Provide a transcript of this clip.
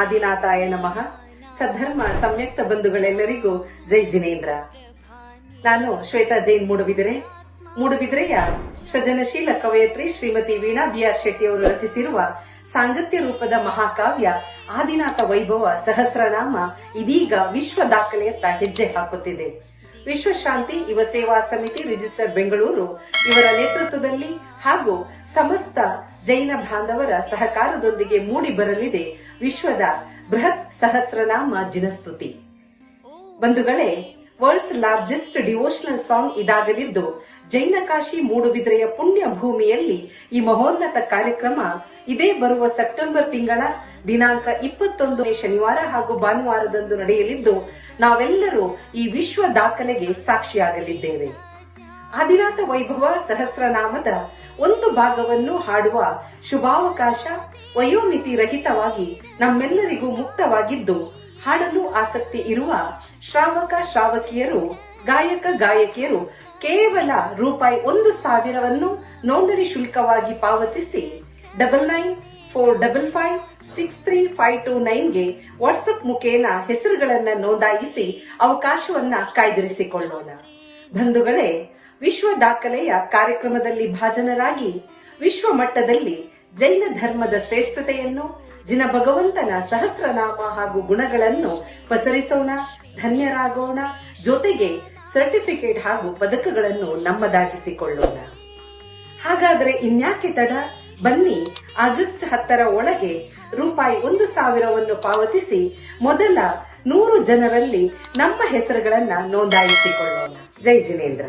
ಆದಿನಾಥಾಯ ನಮಃ. ಸದ್ಧರ್ಮ ಸಂಯುಕ್ತ ಬಂಧುಗಳೆಲ್ಲರಿಗೂ ಜೈ ಜಿನೇಂದ್ರ. ನಾನು ಶ್ವೇತಾ ಜೈನ್ ಮೂಡುಬಿದಿರೆಯ ಸೃಜನಶೀಲ ಕವಯತ್ರಿ ಶ್ರೀಮತಿ ವೀಣಾ ಬಿ.ಆರ್. ಶೆಟ್ಟಿ ಅವರು ರಚಿಸಿರುವ ಸಾಂಗತ್ಯ ರೂಪದ ಮಹಾಕಾವ್ಯ ಆದಿನಾಥ ವೈಭವ ಸಹಸ್ರನಾಮ ಇದೀಗ ವಿಶ್ವ ದಾಖಲೆಯತ್ತ ಹೆಜ್ಜೆ ಹಾಕುತ್ತಿದೆ. ವಿಶ್ವಶಾಂತಿ ಯುವ ಸೇವಾ ಸಮಿತಿ ರಿಜಿಸ್ಟರ್ ಬೆಂಗಳೂರು ಇವರ ನೇತೃತ್ವದಲ್ಲಿ ಹಾಗೂ ಸಮಸ್ತ ಜೈನ ಬಾಂಧವರ ಸಹಕಾರದೊಂದಿಗೆ ಮೂಡಿ ಬರಲಿದೆ ವಿಶ್ವದ ಬೃಹತ್ ಸಹಸ್ರನಾಮ ಜಿನಸ್ತುತಿ. ಬಂಧುಗಳೇ, ವರ್ಲ್ಡ್ಸ್ ಲಾರ್ಜೆಸ್ಟ್ ಡಿವೋಷನಲ್ ಸಾಂಗ್ ಇದಾಗಲಿದ್ದು ಜೈನ ಕಾಶಿ ಮೂಡುಬಿದಿರೆಯ ಪುಣ್ಯ ಭೂಮಿಯಲ್ಲಿ ಈ ಮಹೋನ್ನತ ಕಾರ್ಯಕ್ರಮ ಇದೇ ಬರುವ ಸೆಪ್ಟೆಂಬರ್ ತಿಂಗಳ ದಿನಾಂಕ 21 ಶನಿವಾರ ಹಾಗೂ ಭಾನುವಾರದಂದು ನಡೆಯಲಿದ್ದು ನಾವೆಲ್ಲರೂ ಈ ವಿಶ್ವ ದಾಖಲೆಗೆ ಸಾಕ್ಷಿಯಾಗಲಿದ್ದೇವೆ. ಆದಿನಾಥ ವೈಭವ ಸಹಸ್ರನಾಮದ ಒಂದು ಭಾಗವನ್ನು ಹಾಡುವ ಶುಭಾವಕಾಶ ವಯೋಮಿತಿ ರಹಿತವಾಗಿ ನಮ್ಮೆಲ್ಲರಿಗೂ ಮುಕ್ತವಾಗಿದ್ದು, ಹಾಡಲು ಆಸಕ್ತಿ ಇರುವ ಶ್ರಾವಕ ಶ್ರಾವಕಿಯರು, ಗಾಯಕ ಗಾಯಕಿಯರು ಕೇವಲ ₹1,000 ನೋಂದಣಿ ಶುಲ್ಕವಾಗಿ ಪಾವತಿಸಿ 9945563529ಗೆ ವಾಟ್ಸ್ಆಪ್ ಮುಖೇನ ಹೆಸರುಗಳನ್ನ ನೋಂದಾಯಿಸಿ ಅವಕಾಶವನ್ನ ಕಾಯ್ದಿರಿಸಿಕೊಳ್ಳೋಣ. ಬಂಧುಗಳೇ, ವಿಶ್ವ ದಾಖಲೆಯ ಕಾರ್ಯಕ್ರಮದಲ್ಲಿ ಭಾಜನರಾಗಿ ವಿಶ್ವ ಮಟ್ಟದಲ್ಲಿ ಜೈನ ಧರ್ಮದ ಶ್ರೇಷ್ಠತೆಯನ್ನು, ಜಿನ ಭಗವಂತನ ಸಹಸ್ರನಾಮ ಹಾಗೂ ಗುಣಗಳನ್ನು ಪಸರಿಸೋಣ, ಧನ್ಯರಾಗೋಣ. ಜೊತೆಗೆ ಸರ್ಟಿಫಿಕೇಟ್ ಹಾಗೂ ಪದಕಗಳನ್ನು ನಮ್ಮದಾಗಿಸಿಕೊಳ್ಳೋಣ. ಹಾಗಾದರೆ ಇನ್ಯಾಕೆ ತಡ? ಬನ್ನಿ, ಆಗಸ್ಟ್ 10ರ ಒಳಗೆ ₹1,000 ಪಾವತಿಸಿ ಮೊದಲ 100 ಜನರಲ್ಲಿ ನಮ್ಮ ಹೆಸರುಗಳನ್ನ ನೋಂದಾಯಿಸಿಕೊಳ್ಳೋಣ. ಜೈ ಜಿನೇಂದ್ರ.